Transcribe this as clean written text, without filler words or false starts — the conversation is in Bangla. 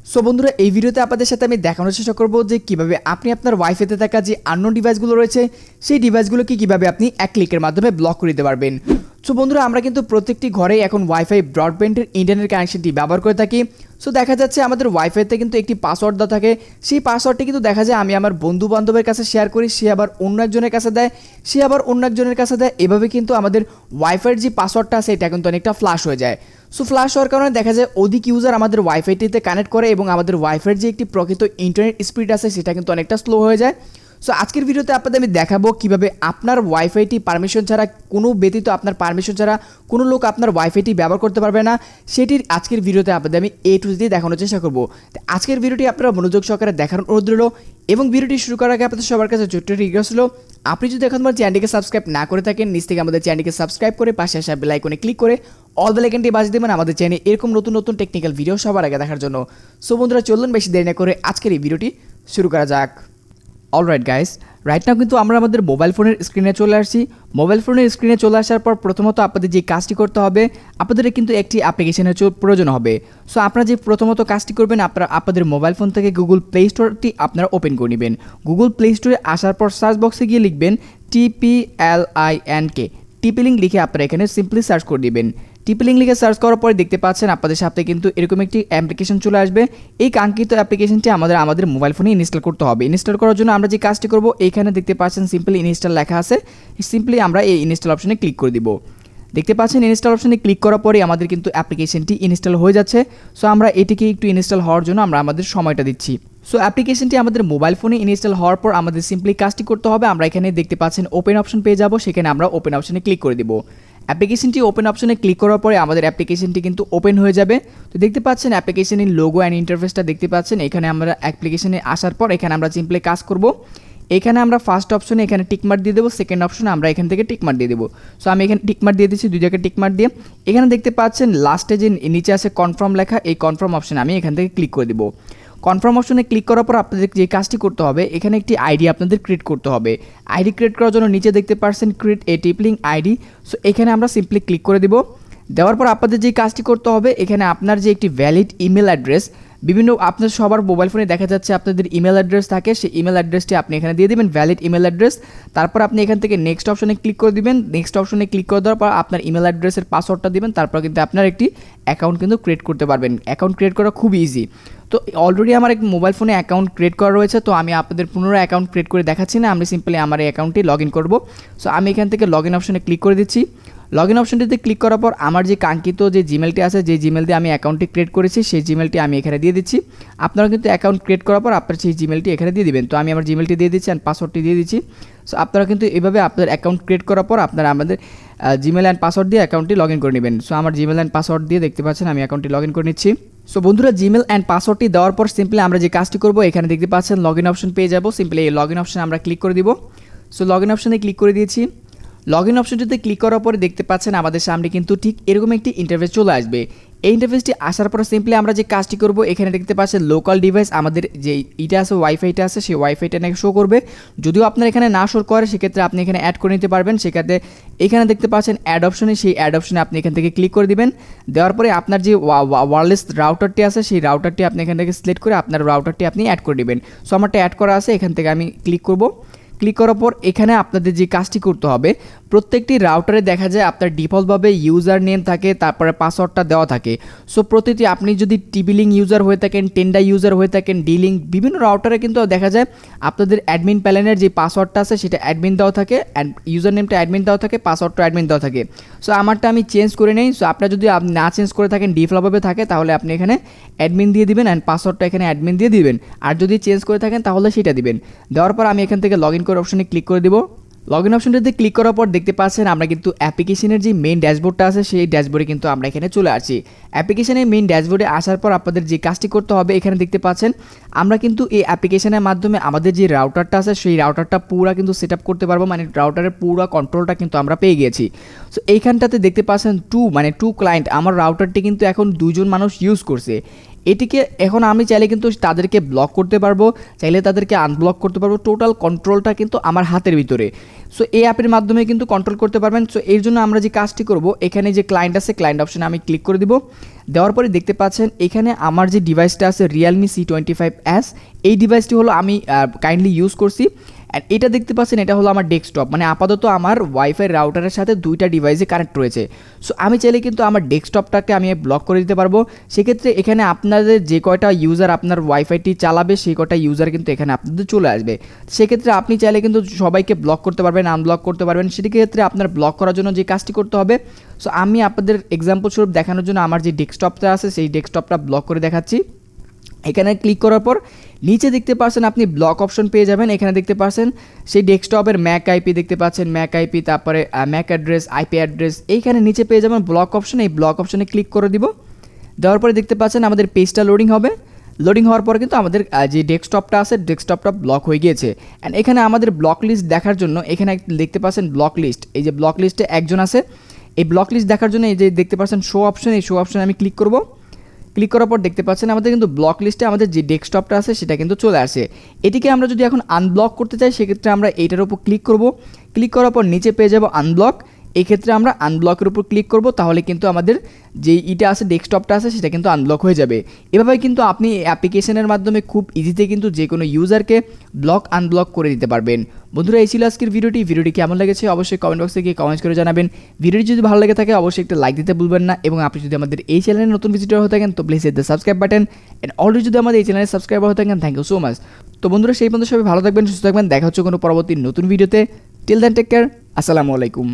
সো বন্ধুরা এই ভিডিওতে আপনাদের সাথে আমি দেখানোর চেষ্টা করব যে কিভাবে আপনি আপনার ওয়াইফাইতে থাকা যে আননোন ডিভাইসগুলো রয়েছে সেই ডিভাইসগুলোকে কিভাবে আপনি এক ক্লিকের মাধ্যমে ব্লক করে দিতে পারবেন। সো বন্ধুরা আমরা কিন্তু প্রত্যেকটি ঘরেই এখন ওয়াইফাই ব্রডব্যান্ডের ইন্টারনেট কানেকশনটি ব্যবহার করে থাকি। সো দেখা যাচ্ছে আমাদের ওয়াইফাইতে কিন্তু একটি পাসওয়ার্ড দেওয়া থাকে, সেই পাসওয়ার্ডটি কিন্তু দেখা যায় আমি আমার বন্ধু বান্ধবের কাছে শেয়ার করি, সে আবার অন্য একজনের কাছে দেয়, সে আবার অন্য একজনের কাছে দেয়। এভাবে কিন্তু আমাদের ওয়াইফাইয়ের যে পাসওয়ার্ডটা আছে এটা কিন্তু অনেকটা ফ্লাশ হয়ে যায়। সো ফ্লাশ হওয়ার কারণে দেখা যায় অধিক ইউজার আমাদের ওয়াইফাইটিতে কানেক্ট করে এবং আমাদের ওয়াইফাইয়ের যে একটি প্রকৃত ইন্টারনেট স্পিড আছে সেটা কিন্তু অনেকটা স্লো হয়ে যায়। সো আজকের ভিডিওতে আপনাদের আমি দেখাবো কিভাবে আপনার ওয়াইফাইটি পারমিশন ছাড়া, কোনো ব্যতীত আপনার পারমিশন ছাড়া কোনো লোক আপনার ওয়াইফাইটি ব্যবহার করতে পারবে না, সেটির আজকের ভিডিওতে আপনাদের আমি A to Z দেখানোর চেষ্টা করবো। আজকের ভিডিওটি আপনারা মনোযোগ সহকারে দেখার অনুরোধ রইল এবং ভিডিওটি শুরু করার আগে আপনাদের সবার কাছে ছোট্ট রিকোয়েস্ট হলো, আপনি যদি এখন আমার চ্যানেলটিকে সাবস্ক্রাইব না করে থাকেন নিচ থেকে আমাদের চ্যানেলটিকে সাবস্ক্রাইব করে পাশে আসা বেল আইকনে ক্লিক করে অল বেল আইকনটি বাজিয়ে দেবেন আমাদের চ্যানেলে এরকম নতুন নতুন টেকনিক্যাল ভিডিও সবার আগে দেখার জন্য। সো বন্ধুরা চলুন বেশি দেরি না করে আজকের এই ভিডিওটি শুরু করা যাক। অলরাইট গাইস, রাইট নাও কিন্তু আমরা আমাদের মোবাইল ফোনের স্ক্রিনে চলে আসছি। মোবাইল ফোনের স্ক্রিনে চলে আসার পর প্রথমত আপনাদের যে কাজটি করতে হবে, আপনাদের কিন্তু একটি অ্যাপ্লিকেশনের প্রয়োজন হবে। সো আপনারা যে প্রথমত কাজটি করবেন, আপনারা আপনাদের মোবাইল ফোন থেকে গুগল প্লে স্টোরটি আপনারা ওপেন করে নেবেন। গুগল প্লে স্টোরে আসার পর সার্চ বক্সে গিয়ে লিখবেন TPLINK, টিপি লিঙ্ক লিখে আপনারা এখানে সিম্পলি সার্চ করে দিবেন। টিপি লিঙ্ক লিখে সার্চ করার পরে দেখতে পাচ্ছেন আপনাদের সাথে কিন্তু এরকম একটি অ্যাপ্লিকেশন চলে আসবে। এই কাঙ্ক্ষিত অ্যাপ্লিকেশনটি আমাদের মোবাইল ফোনে ইনস্টল করতে হবে। ইনস্টল করার জন্য আমরা যে কাজটি করব, এইখানে দেখতে পাচ্ছেন সিম্পলি ইনস্টল লেখা আছে, সিম্পলি আমরা এই ইনস্টল অপশনে ক্লিক করে দিব। দেখতে পাচ্ছেন ইনস্টল অপশনে ক্লিক করার পরে আমাদের কিন্তু অ্যাপ্লিকেশনটি ইনস্টল হয়ে যাচ্ছে। সো আমরা এটিকে একটু ইনস্টল হওয়ার জন্য আমরা আমাদের সময়টা দিচ্ছি। সো অ্যাপ্লিকেশনটি আমাদের মোবাইল ফোনে ইনস্টল হওয়ার পর আমাদের সিম্পলি কাজটি করতে হবে, আমরা এখানে দেখতে পাচ্ছেন ওপেন অপশন পেয়ে যাব, সেখানে আমরা ওপেন অপশনে ক্লিক করে দিব। অ্যাপ্লিকেশনটি ওপেন অপশনে ক্লিক করার পরে আমাদের অ্যাপ্লিকেশনটি কিন্তু ওপেন হয়ে যাবে। তো দেখতে পাচ্ছেন অ্যাপ্লিকেশনের লোগো অ্যান্ড ইন্টারফেসটা দেখতে পাচ্ছেন। এখানে আমরা অ্যাপ্লিকেশনে আসার পর এখানে আমরা সিম্পলি কাজ করব। এখানে আমরা ফার্স্ট অপশনে এখানে টিকমার্ক দিয়ে দেবো, সেকেন্ড অপশনে আমরা এখান থেকে টিকমার্ক দিয়ে দেবো। সো আমি এখানে টিকমার্ক দিয়ে দিচ্ছি, দুই জায়গায় টিকমার্ক দিয়ে এখানে দেখতে পাচ্ছেন লাস্টে যে নিচে আছে কনফার্ম লেখা, এই কনফার্ম অপশনে আমি এখান থেকে ক্লিক করে দেবো। কনফার্ম অপশনে ক্লিক করার পর আপনাদের যে কাজটি করতে হবে, এখানে একটি আইডি আপনাদের ক্রিয়েট করতে হবে। আইডি ক্রিয়েট করার জন্য নিচে দেখতে পাচ্ছেন create a tip link ID. So এখানে আমরা সিম্পলি ক্লিক করে দেব। দেওয়ার পর আপনাদের যে কাজটি করতে হবে, এখানে আপনার যে একটি ভ্যালিড ইমেল অ্যাড্রেস, বিভিন্ন আপনার সবার মোবাইল ফোনে দেখা যাচ্ছে আপনাদের ইমেল অ্যাড্রেস থাকে, সেই ইমেল অ্যাড্রেসটি আপনি এখানে দিয়ে দেবেন, ভ্যালিড ইমেল অ্যাড্রেস। তারপর আপনি এখান থেকে নেক্সট অপশনে ক্লিক করে দিবেন। নেক্সট অপশনে ক্লিক করে দেওয়ার পর আপনার ইমেল অ্যাড্রেসের পাসওয়ার্ডটা দিবেন, তারপর কিন্তু আপনার একটি অ্যাকাউন্ট কিন্তু ক্রিয়েট করতে পারবেন। অ্যাকাউন্ট ক্রিয়েট করা খুব ইজি। তো অলরেডি আমার এক মোবাইল ফোনে অ্যাকাউন্ট ক্রিয়েট করা রয়েছে, তো আমি আপনাদের পুনরায় অ্যাকাউন্ট ক্রিয়েট করে দেখাচ্ছি না, আমি সিম্পলি আমার এই অ্যাকাউন্টটি লগ ইন করবো। সো আমি এখান থেকে লগ ইন অপশনে ক্লিক করে দিচ্ছি। লগ ইন অপশনটিতে ক্লিক করার পর আমার যে কাঙ্ক্ষিত যে জিমেলটি আছে, যে জিমেল দিয়ে আমি অ্যাকাউন্টটি ক্রিয়েট করেছি, সেই জিমেলটি আমি এখানে দিয়ে দিচ্ছি। আপনারা কিন্তু অ্যাকাউন্ট ক্রিয়েট করার পর আপনার সেই জিমেলটি এখানে দিয়ে দিবেন। তো আমি আমার জিমেলটি দিয়ে দিচ্ছি অ্যান্ড পাসওয়ার্ডটি দিয়ে দিচ্ছি। সো আপনারা কিন্তু এভাবে আপনার অ্যাকাউন্ট ক্রিয়েট করার পর আপনারা আমাদের জিমেল অ্যান্ড পাসওয়ার্ড দিয়ে অ্যাকাউন্টটি লগ ইন করে নেবেন। সো আমার জিমেল অ্যান্ড পাসওয়ার্ড দিয়ে দেখতে পাচ্ছেন আমি অ্যাকাউন্টটি লগ ইন করে নিচ্ছি। সো বন্ধুরা জিমেল অ্যান্ড পাসওয়ার্ডটি দেওয়ার পর সিম্পলি আমরা যে কাজটি করবো, এখানে দেখতে পাচ্ছেন লগ ইন অপশন পেয়ে যাবো। সিম্পলি এই লগ ইন অপশনে আমরা ক্লিক করে দিব। সো লগ ইন অপশনে ক্লিক করে দিয়েছি। লগ ইন অপশনটিতে ক্লিক করার পরে দেখতে পাচ্ছেন আমাদের সামনে কিন্তু ঠিক এরকম একটি ইন্টারফেস চলে আসবে। এই ইন্টারফেসটি আসার পর সিম্পলি আমরা যে কাজটি করব, এখানে দেখতে পাচ্ছেন লোকাল ডিভাইস, আমাদের যে ইটা আছে ওয়াইফাইটা আছে, সেই ওয়াইফাইটা নাকি শো করবে। যদিও আপনার এখানে না শো করে সেক্ষেত্রে আপনি এখানে অ্যাড করে নিতে পারবেন। সেক্ষেত্রে এখানে দেখতে পাচ্ছেন অ্যাড অপশনে, সেই অ্যাড অপশনে আপনি এখান থেকে ক্লিক করে দিবেন। দেওয়ার পরে আপনার যে ওয়্যারলেস রাউটারটি আছে, সেই রাউটারটি আপনি এখান থেকে সিলেক্ট করে আপনার রাউটারটি আপনি অ্যাড করে দিবেন। সো আমারটা অ্যাড করা আছে, এখান থেকে আমি ক্লিক করব। ক্লিক করার পর এখানে আপনাদের যে কাজটি করতে হবে, প্রত্যেকটি রাউটারে দেখা যায় আপনার ডিফল্টভাবে ইউজার নেম থাকে, তারপরে পাসওয়ার্ডটা দেওয়া থাকে। সো প্রতিটি আপনি যদি টিপি লিঙ্ক ইউজার হয়ে থাকেন, টেন্ডা ইউজার হয়ে থাকেন, ডি লিঙ্ক, বিভিন্ন রাউটারে কিন্তু দেখা যায় আপনাদের অ্যাডমিন প্যানেলের যে পাসওয়ার্ডটা আছে সেটা অ্যাডমিন দেওয়া থাকে, ইউজার নেমটা অ্যাডমিন দেওয়া থাকে, পাসওয়ার্ডটা অ্যাডমিন দেওয়া থাকে। সো আমারটা আমি চেঞ্জ করে নেই। সো আপনারা যদি না চেঞ্জ করে থাকেন, ডিফল্টভাবে থাকে, তাহলে আপনি এখানে অ্যাডমিন দিয়ে দিবেন অ্যান্ড পাসওয়ার্ডটা এখানে অ্যাডমিন দিয়ে দিবেন। আর যদি চেঞ্জ করে থাকেন তাহলে সেটা দিবেন। দেওয়ার পর আমি এখান থেকে লগ ইন করে অপশনে ক্লিক করে দিব। লগ ইন অপশনটিতে ক্লিক করার পর দেখতে পাচ্ছেন আমরা কিন্তু অ্যাপ্লিকেশনের যে মেইন ড্যাশবোর্ডটা আছে, সেই ড্যাশবোর্ডে কিন্তু আমরা এখানে চলে আসছি। অ্যাপ্লিকেশনের মেইন ড্যাশবোর্ডে আসার পর আপনাদের যে কাজটি করতে হবে, এখানে দেখতে পাচ্ছেন আমরা কিন্তু এই অ্যাপ্লিকেশনের মাধ্যমে আমাদের যে রাউটারটা আছে, সেই রাউটারটা পুরো কিন্তু সেট আপ করতে পারবো, মানে রাউটারের পুরো কন্ট্রোলটা কিন্তু আমরা পেয়ে গেছি। সো এইখানটাতে দেখতে পাচ্ছেন টু ক্লায়েন্ট, আমার রাউটারটি কিন্তু এখন দুজন মানুষ ইউজ করছে। এটিকে এখন আমি চাইলে কিন্তু তাদেরকে ব্লক করতে পারবো, চাইলে তাদেরকে আনব্লক করতে পারবো। টোটাল কন্ট্রোলটা কিন্তু আমার হাতের ভিতরে। সো এই অ্যাপের মাধ্যমে কিন্তু কন্ট্রোল করতে পারবেন। সো এর জন্য আমরা যে কাজটি করব, এখানে যে ক্লায়েন্ট আছে ক্লায়েন্ট অপশনে আমি ক্লিক করে দিব। দেওয়ার পরে দেখতে পাচ্ছেন এখানে আমার যে ডিভাইসটা আছে Realme C25s, এই ডিভাইসটি হলো আমি কাইন্ডলি ইউজ করছি। অ্যান্ড এটা দেখতে পাচ্ছেন এটা হলো আমার ডেস্কটপ, মানে আপাতত আমার ওয়াইফাই রাউটারের সাথে দুইটা ডিভাইসে কানেক্ট রয়েছে। সো আমি চাইলে কিন্তু আমার ডেস্কটপটাকে আমি ব্লক করে দিতে পারবো। সেক্ষেত্রে এখানে আপনাদের যে কয়টা ইউজার আপনার ওয়াইফাইটি চালাবে সেই কয়টা ইউজার কিন্তু এখানে আপনাদের চলে আসবে। সেক্ষেত্রে আপনি চাইলে কিন্তু সবাইকে ব্লক করতে পারবেন, আনব্লক করতে পারবেন। সেক্ষেত্রে আপনার ব্লক করার জন্য যে কাজটি করতে হবে, সো আমি আপনাদের এক্সাম্পল স্বরূপ দেখানোর জন্য আমার যে ডেস্কটপটা আছে সেই ডেস্কটপটা ব্লক করে দেখাচ্ছি। এখানে ক্লিক করার পর নিচে দেখতে পাচ্ছেন আপনি ব্লক অপশন পেয়ে যাবেন। এখানে দেখতে পাচ্ছেন সেই ডেস্কটপের ম্যাক আইপি দেখতে পাচ্ছেন, ম্যাক আইপি, তারপরে ম্যাক অ্যাড্রেস, আইপি অ্যাড্রেস। এইখানে নিচে পেয়ে যাবেন ব্লক অপশন। এই ব্লক অপশনে ক্লিক করে দিব। দেওয়ার পরে দেখতে পাচ্ছেন আমাদের পেজটা লোডিং হবে। লোডিং হওয়ার পর কিন্তু আমাদের যে ডেস্কটপটা আছে ডেস্কটপটা ব্লক হয়ে গিয়েছে। অ্যান্ড এখানে আমাদের ব্লক লিস্ট দেখার জন্য এখানে দেখতে পাচ্ছেন ব্লক লিস্ট। এই যে ব্লক লিস্টে একজন আছে, এই ব্লক লিস্ট দেখার জন্য এই যে দেখতে পাচ্ছেন শো অপশন, এই শো অপশনে আমি ক্লিক করব। ক্লিক করার পর দেখতে পাচ্ছেন আমাদের কিন্তু ব্লক লিস্টে আমাদের যে ডেস্কটপটা আছে সেটা কিন্তু চলে আসে। এটিকে আমরা যদি এখন আনব্লক করতে চাই সেক্ষেত্রে আমরা এইটার উপর ক্লিক করব। ক্লিক করার পর নিচে পেয়ে যাব আনব্লক। এই ক্ষেত্রে আমরা আনব্লকের উপর ক্লিক করব, তাহলে কিন্তু আমাদের যে ইটা আছে ডেস্কটপটা আছে সেটা কিন্তু আনব্লক হয়ে যাবে। এভাবে কিন্তু আপনি অ্যাপ্লিকেশনের মাধ্যমে খুব ইজিতে কিন্তু যে কোনো ইউজারকে ব্লক আনব্লক করে দিতে পারবেন। বন্ধুরা, এই ছিল আজকের ভিডিওটি কেমন লেগেছে অবশ্যই কমেন্ট বক্সে গিয়ে কমেন্ট করে জানাবেন। ভিডিওটি যদি ভালো লেগে থাকে অবশ্যই একটা লাইক দিতে ভুলবেন না, এবং আপনি যদি আমাদের এই চ্যানেলে নতুন ভিজিটর হয়ে থাকেন তো please hit the subscribe button. And already যদি আমাদের এই চ্যানেলে সাবস্ক্রাইবার হয়ে থাকেন, থ্যাংক ইউ সো মাচ। তো বন্ধুরা, সেই পর্যন্ত সবাই ভালো থাকবেন, সুস্থ থাকবেন। দেখা হচ্ছে কোনো পরবর্তী নতুন ভিডিওতে। টিল দেন টেক কেয়ার, আসসালামু আলাইকুম।